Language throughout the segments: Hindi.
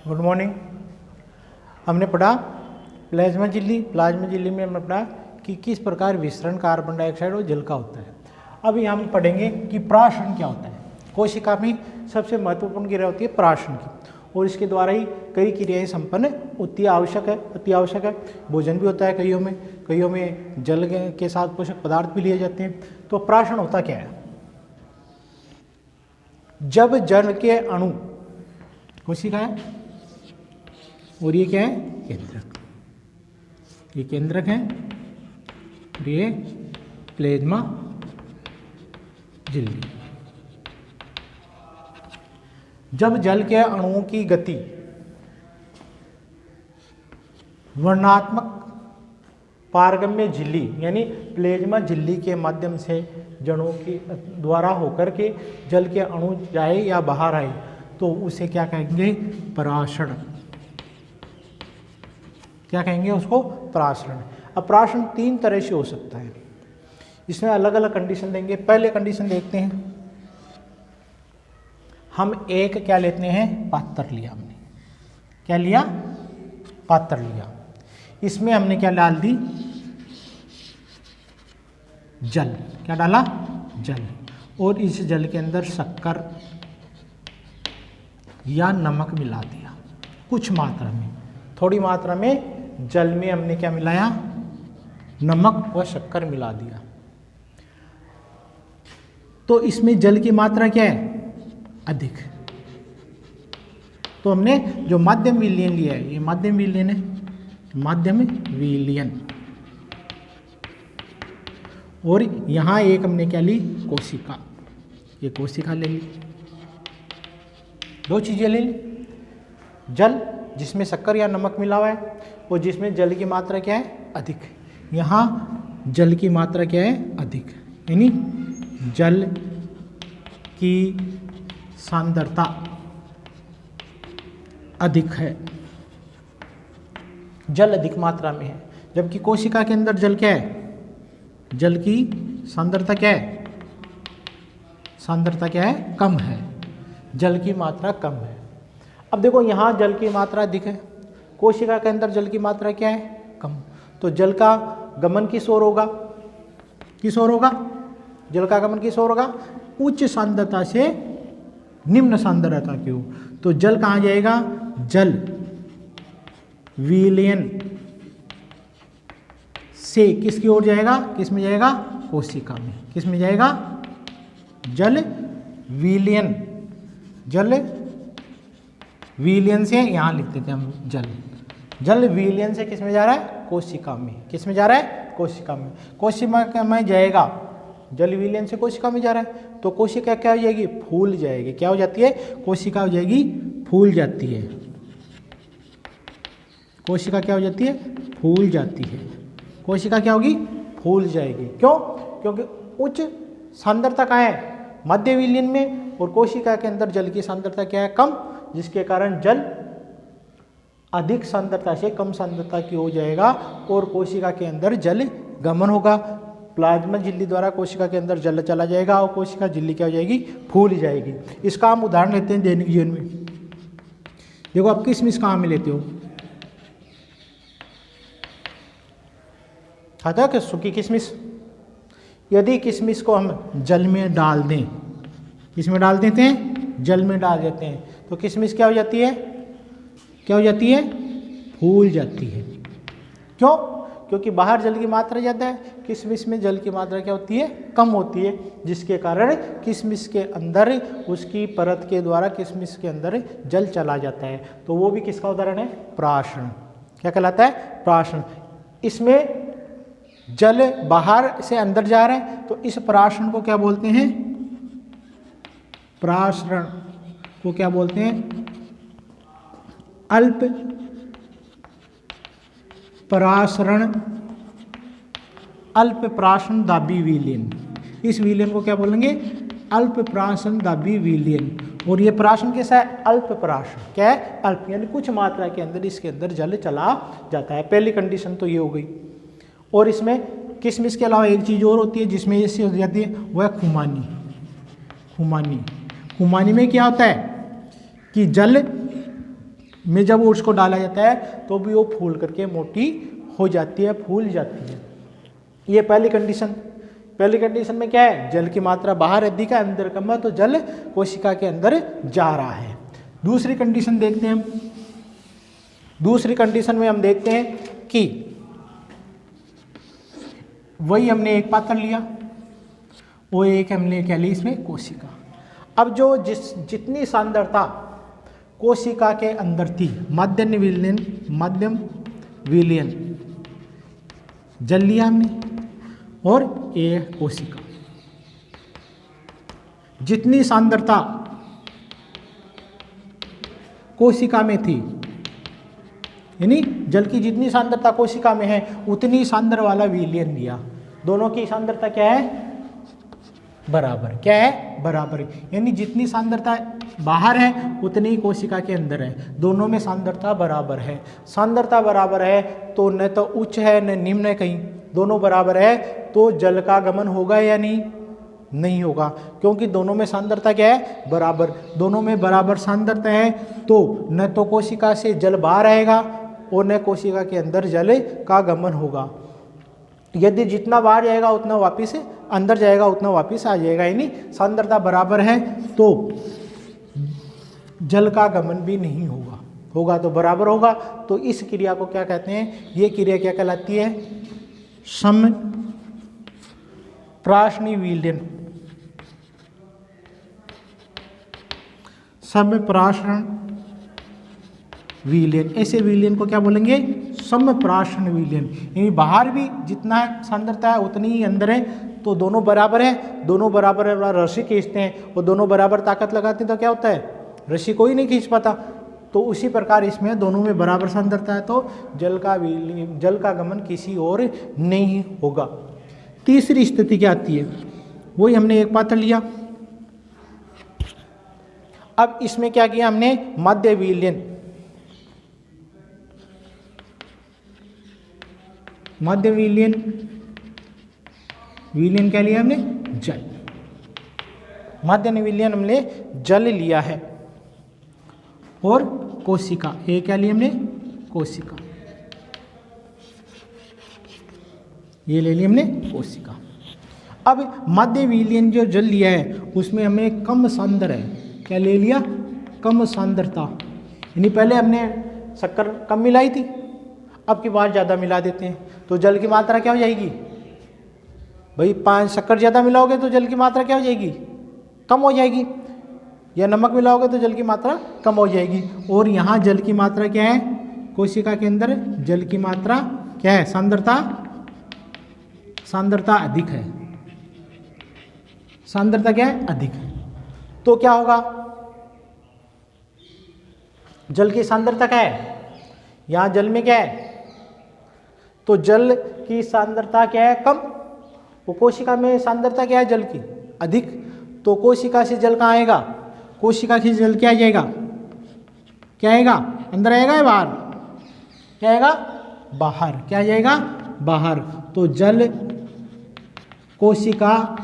Good morning. हमने पढ़ा प्लाज्मा झिल्ली में हमने पढ़ा कि किस प्रकार विसरण कार्बन डाइऑक्साइड और जल का होता है। अभी हम पढ़ेंगे कि प्राशन क्या होता है। कोशिका में सबसे महत्वपूर्ण क्रिया होती है प्राशन की, और इसके द्वारा ही कई क्रियाएं संपन्न अति आवश्यक है। भोजन भी होता है कईयों में जल के साथ पोषक पदार्थ भी लिए जाते हैं। तो प्राशन होता क्या है? जब जल के अणु कोशिका है और ये क्या है? केंद्रक। ये केंद्रक है और ये प्लाज्मा झिल्ली। जब जल के अणुओं की गति वर्णात्मक पारगम्य झिल्ली यानी प्लाज्मा झिल्ली के माध्यम से जड़ों के द्वारा होकर के जल के अणु जाए या बाहर आए तो उसे क्या कहेंगे? पराशरण। क्या कहेंगे उसको? पराशरण। अब पराशरण 3 तरह से हो सकता है, इसमें अलग अलग कंडीशन देंगे। पहले कंडीशन देखते हैं, हम एक क्या लेते हैं? पात्र लिया हमने। क्या लिया? पात्र लिया। इसमें हमने क्या डाल दी? जल। क्या डाला? जल। और इस जल के अंदर शक्कर या नमक मिला दिया कुछ मात्रा में। थोड़ी मात्रा में जल में हमने क्या मिलाया? नमक व शक्कर मिला दिया। तो इसमें जल की मात्रा क्या है? अधिक। तो हमने जो माध्यम विलयन लिया है, ये माध्यम विलयन है, माध्यम विलयन। और यहां एक हमने क्या ली? कोशिका। ये कोशिका ले ली। 2 चीजें ले ली, जल जिसमें शक्कर या नमक मिला हुआ है और जिसमें जल की मात्रा क्या है? अधिक। यहां जल की मात्रा क्या है? अधिक, यानी जल की सांद्रता अधिक है, जल अधिक मात्रा में है। जबकि कोशिका के अंदर जल क्या है? जल की सांद्रता क्या है? सांद्रता क्या है? कम है। जल की मात्रा कम है। अब देखो यहां जल की मात्रा अधिक है, कोशिका के अंदर जल की मात्रा क्या है? कम। तो जल का गमन किस ओर होगा? किस ओर होगा? जल का गमन किस ओर होगा? उच्च सांद्रता से निम्न सांद्रता की ओर। तो जल कहां जाएगा? जल विलयन से किसकी ओर जाएगा? किस में जाएगा? कोशिका में। किस में जाएगा? जल विलयन। जल विलयन से यहां लिख देते हैं हम जल विलयन से किस में जा रहा है? कोशिका में। किस में जा रहा है? कोशिका में। कोशिका में जाएगा, जल विलयन से कोशिका में जा रहा है तो कोशिका क्या हो जाएगी? फूल जाएगी। क्या हो जाती है? कोशिका हो जाएगी फूल जाती है। कोशिका क्या हो जाती है? फूल जाती है। कोशिका क्या होगी? फूल जाएगी। क्यों? क्योंकि उच्च सांद्रता कहाँ है? मध्य विलयन में, और कोशिका के अंदर जल की सांद्रता क्या है? कम, जिसके कारण जल अधिक सांद्रता से कम सांद्रता की हो जाएगा और कोशिका के अंदर जल गमन होगा। प्लाज्मा झिल्ली द्वारा कोशिका के अंदर जल चला जाएगा और कोशिका झिल्ली क्या हो जाएगी? फूल जाएगी। इसका हम उदाहरण लेते हैं दैनिक जीवन में। देखो आप किशमिश कहाँ में लेते हो? खाता है क्या सूखी किशमिश? यदि किशमिश को हम जल में डाल दें, किसमें डाल देते हैं? जल में डाल देते हैं, तो किशमिश क्या हो जाती है? क्या हो जाती है? फूल जाती है। क्यों? क्योंकि बाहर जल की मात्रा ज़्यादा है, किशमिश में जल की मात्रा क्या होती है? कम होती है, जिसके कारण किशमिश के अंदर उसकी परत के द्वारा किशमिश के अंदर जल चला जाता है। तो वो भी किसका उदाहरण है? प्राशन। क्या कहलाता है? प्राशन। इसमें जल बाहर से अंदर जा रहा है तो इस प्राशन को क्या बोलते हैं? प्रासरण को क्या बोलते हैं? अल्प परासरण, अल्प प्राशन दाबी विलयन। इस विलयन को क्या बोलेंगे? अल्प प्राशन दाबी विलयन। और ये प्राशन कैसा है? अल्प प्राशन। क्या है? अल्प, यानी कुछ मात्रा के अंदर इसके अंदर जल चला जाता है। पहली कंडीशन तो ये हो गई। और इसमें किशमिश के अलावा एक चीज़ और होती है जिसमें ये हो जाती है, वह है खुमानी। खुमानी में क्या होता है कि जल में जब उसको डाला जाता है तो भी वो फूल करके मोटी हो जाती है, फूल जाती है। ये पहली कंडीशन। पहली कंडीशन में क्या है, जल की मात्रा बाहर अधिक है, अंदर कम है, तो जल कोशिका के अंदर जा रहा है। दूसरी कंडीशन देखते हैं हम। दूसरी कंडीशन में हम देखते हैं कि वही हमने एक पात्र लिया, वो एक हमने क्या ली इसमें कोशिका। अब जो जितनी सांद्रता कोशिका के अंदर थी, मध्यम विलयन जल लिया हमने और एक कोशिका, जितनी सांद्रता कोशिका में थी, यानी जल की जितनी सांद्रता कोशिका में है उतनी सांद्र वाला विलयन लिया। दोनों की सांद्रता क्या है, बराबर। क्या है, बराबर। यानी जितनी सांद्रता बाहर है उतनी ही कोशिका के अंदर है, दोनों में सांद्रता बराबर है। सांद्रता बराबर है तो न तो उच्च है न निम्न है, कहीं दोनों बराबर है, तो जल का गमन होगा या नहीं होगा, क्योंकि दोनों में सांद्रता क्या है, बराबर। दोनों में बराबर सांद्रता है तो न तो कोशिका से जल बाहर आएगा और न कोशिका के अंदर जल का गमन होगा। यदि जितना बाहर जाएगा उतना वापिस अंदर जाएगा, उतना वापिस आ जाएगा। यानी सांद्रता बराबर है तो जल का गमन भी नहीं होगा, होगा तो बराबर होगा। तो इस क्रिया को क्या कहते हैं, ये क्रिया क्या कहलाती है, समप्राशनी विलयन। समप्राशन विलयन, ऐसे विलयन को क्या बोलेंगे, समप्राशन विलयन। यानी बाहर भी जितना सांद्रता है उतनी ही अंदर है, तो दोनों बराबर है। दोनों बराबर है, रस्सी खींचते हैं और दोनों बराबर ताकत लगाते हैं तो क्या होता है, रस्सी कोई नहीं खींच पाता। तो उसी प्रकार इसमें दोनों में बराबर सांद्रता है तो जल का गमन किसी और नहीं होगा। तीसरी स्थिति क्या आती है, वही हमने एक पात्र लिया। अब इसमें क्या किया हमने, मध्य विलयन। मध्य विलयन क्या लिया हमने, जल। मध्य विलयन हमने जल लिया है और कोशिका, ये क्या लिया हमने, कोशिका, ये ले लिया हमने कोशिका। अब मध्य विलयन जो जल लिया है उसमें हमें कम सांद्र है, क्या ले लिया, कम सांद्रता। यानी पहले हमने शक्कर कम मिलाई थी, अब की बार ज़्यादा मिला देते हैं तो जल की मात्रा क्या हो जाएगी भाई, 5 शक्कर ज़्यादा मिलाओगे तो जल की मात्रा क्या हो जाएगी, कम हो जाएगी। या नमक मिलाओगे तो जल की मात्रा कम हो जाएगी। और यहाँ जल की मात्रा क्या है, कोशिका के अंदर जल की मात्रा क्या है, सांद्रता अधिक है। सांद्रता क्या है, अधिक है। तो क्या होगा, जल की सांद्रता क्या है, यहाँ जल में क्या है, तो जल की सांद्रता क्या है, कम। वो कोशिका में सांद्रता क्या है, जल की अधिक। तो कोशिका से जल कहाँ आएगा, कोशिका से जल क्या जाएगा, क्या आएगा, अंदर आएगा या बाहर, क्या आएगा, बाहर। क्या जाएगा, बाहर। तो जल कोशिका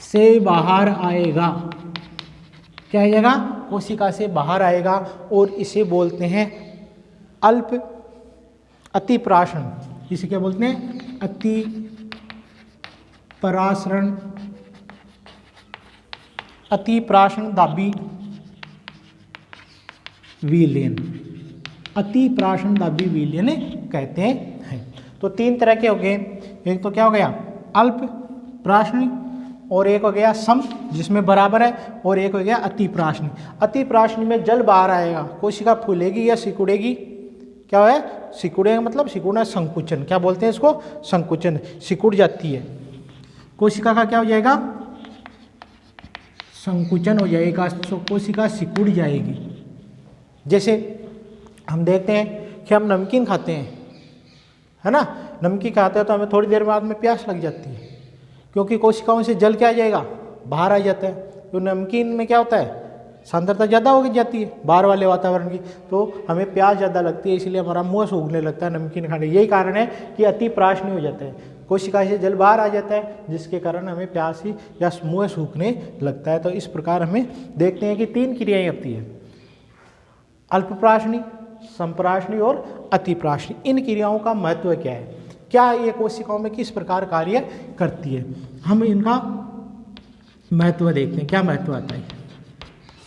से बाहर आएगा, क्या आएगा, कोशिका से बाहर आएगा। और इसे बोलते हैं अतिप्राशन। इसे क्या बोलते हैं, अतिप्राशन दाबी विलयन, अतिप्राशन दाबी विलयन कहते हैं। तो 3 तरह के हो गए, एक तो क्या हो गया, अल्प प्राशनी, और एक हो गया सम जिसमें बराबर है, और एक हो गया अतिप्राशनी। अतिप्राशनी में जल बाहर आएगा, कोशिका फूलेगी या सिकुड़ेगी, क्या है, सिकुड़ेगा, मतलब सिकुड़ना, संकुचन, क्या बोलते हैं इसको, संकुचन, सिकुड़ जाती है कोशिका का, क्या हो जाएगा, संकुचन हो जाएगा, कोशिका सिकुड़ जाएगी। जैसे हम देखते हैं कि हम नमकीन खाते हैं, है ना, नमकीन खाते हैं तो हमें थोड़ी देर बाद में प्यास लग जाती है, क्योंकि कोशिकाओं से जल क्या आ जाएगा, बाहर आ जाता है। तो नमकीन में क्या होता है, सांद्रता ज़्यादा हो जाती है बाहर वाले वातावरण की, तो हमें प्यास ज़्यादा लगती है, इसलिए हमारा मुँह सूखने लगता है नमकीन खाने। यही कारण है कि अतिप्राशनी हो जाता है, कोशिका से जल बाहर आ जाता है, जिसके कारण हमें प्यास ही या मुँह सूखने लगता है। तो इस प्रकार हमें देखते हैं कि 3 क्रियाएं होती है, अल्पप्राशनी, संप्राशनी और अतिप्राशनी। इन क्रियाओं का महत्व क्या है, क्या ये कोशिकाओं में किस प्रकार कार्य करती है, हम इनका महत्व देखते हैं, क्या महत्व आता है।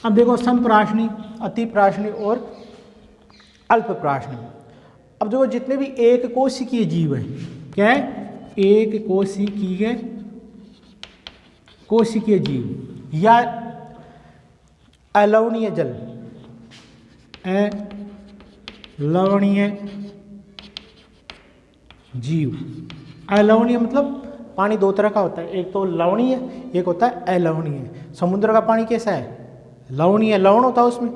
अब देखो संप्राशनी, अतिप्राशनी और अल्पप्राशनी। अब देखो जितने भी एक कोशिकीय जीव हैं, क्या है, एक कोशिकीय जीव या अलवणीय जल, अलवणीय जीव। अलवणीय मतलब पानी दो तरह का होता है, एक तो लवणीय, एक होता है अलवणीय। समुद्र का पानी कैसा है, लवणीय, लवण होता है उसमें,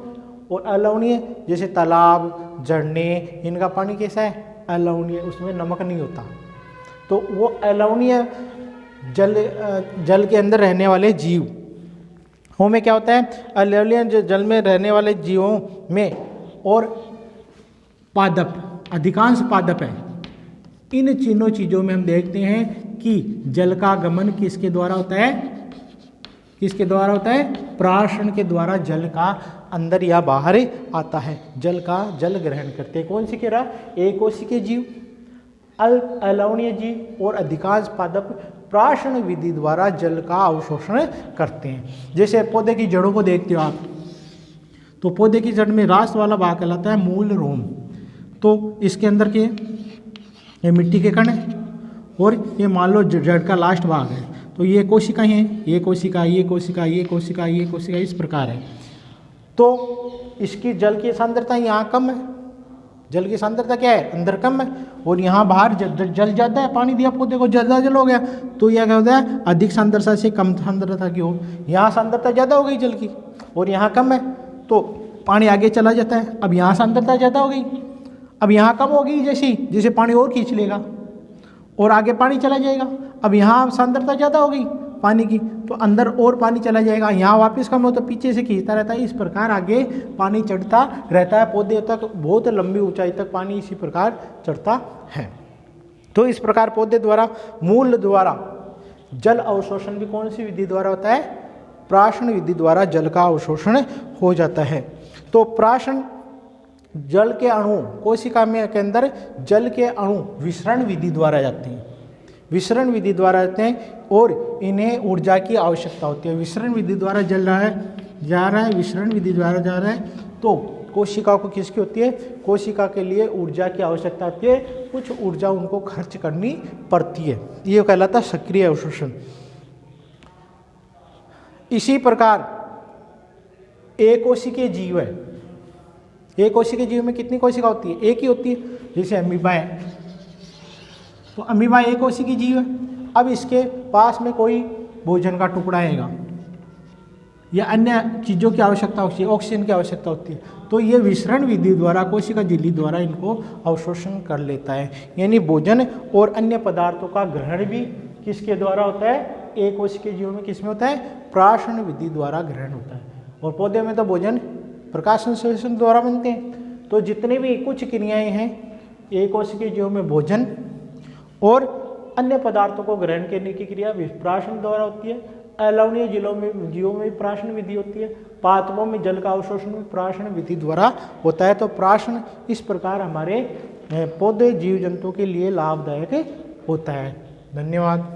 और अलवणीय जैसे तालाब, झरने, इनका पानी कैसा है, अलवणीय, उसमें नमक नहीं होता। तो वो अलवणीय जल के अंदर रहने वाले जीव में क्या होता है, अलवणीय जल में रहने वाले जीवों में और पादप, अधिकांश पादप है। इन तीनों चीज़ों में हम देखते हैं कि जल का गमन किसके द्वारा होता है, किसके द्वारा होता है, प्राशन के द्वारा जल का अंदर या बाहर आता है, जल ग्रहण करते हैं। कौन सी क्रिया, एक कोशिकीय जीव, अलवणीय जीव और अधिकांश पादप प्राशन विधि द्वारा जल का अवशोषण करते हैं। जैसे पौधे की जड़ों को देखते हो आप, तो पौधे की जड़ में रास वाला भाग कहलाता है मूल रोम। तो इसके अंदर के ये मिट्टी के कण है और ये मान लो जड़ का लास्ट भाग है, तो ये कोशिकाएं हैं, ये कोशिका, ये कोशिका, ये कोशिका, ये कोशिका, इस प्रकार है। तो इसकी जल की सांद्रता यहाँ कम है, जल की सांद्रता क्या है, अंदर कम है, और यहाँ बाहर जल ज़्यादा है, पानी दिया पौधे को, ज़्यादा जल हो गया, तो यह क्या होता है, अधिक सांद्रता से कम सांद्रता की हो। यहाँ सांद्रता ज़्यादा हो गई जल की और यहाँ कम है, तो पानी आगे चला जाता है। अब यहाँ सांद्रता ज़्यादा हो गई, अब यहाँ कम होगी, जैसे पानी और खींच लेगा और आगे पानी चला जाएगा। अब यहाँ सांद्रता ज़्यादा हो गई पानी की, तो अंदर और पानी चला जाएगा, यहाँ वापस कम हो तो पीछे से खींचता रहता है। इस प्रकार आगे पानी चढ़ता रहता है, पौधे तक बहुत लंबी ऊंचाई तक पानी इसी प्रकार चढ़ता है। तो इस प्रकार पौधे द्वारा, मूल द्वारा जल अवशोषण भी कौन सी विधि द्वारा होता है, प्राशन विधि द्वारा जल का अवशोषण हो जाता है। तो प्राशन, जल के अणु कोशिका में के अंदर जल के अणु विसरण विधि द्वारा जाते हैं, विसरण विधि द्वारा जाते हैं और इन्हें ऊर्जा की आवश्यकता होती है। विसरण विधि द्वारा जल रहा है, जा रहा है, विसरण विधि द्वारा जा रहा है, तो कोशिका को किसकी होती है, कोशिका के लिए ऊर्जा की आवश्यकता होती है, कुछ ऊर्जा उनको खर्च करनी पड़ती है, ये कहलाता है सक्रिय अवशोषण। इसी प्रकार एक कोशिकीय जीव है, एक कोशिकीय जीव में कितनी कोशिका होती है, एक ही होती है। जैसे अमीबा है, तो अमीबा एक कोशिकीय जीव है। अब इसके पास में कोई भोजन का टुकड़ा आएगा या अन्य चीज़ों की आवश्यकता होती है, ऑक्सीजन की आवश्यकता होती है, तो ये विसरण विधि द्वारा, कोशिका झिल्ली द्वारा इनको अवशोषण कर लेता है। यानी भोजन और अन्य पदार्थों का ग्रहण भी किसके द्वारा होता है, एक कोशिकीय जीव में किसमें होता है, प्राशन विधि द्वारा ग्रहण होता है। और पौधे में तो भोजन प्रकाश संश्लेषण द्वारा बनते हैं। तो जितने भी कुछ क्रियाएं हैं एक कोशिकीय जीवों में, भोजन और अन्य पदार्थों को ग्रहण करने की क्रिया प्राशन द्वारा होती है। अलवणीय जीवों में प्राशन विधि होती है। पादपों में जल का अवशोषण भी प्राशन विधि द्वारा होता है। तो प्राशन इस प्रकार हमारे पौधे जीव जंतुओं के लिए लाभदायक होता है। धन्यवाद।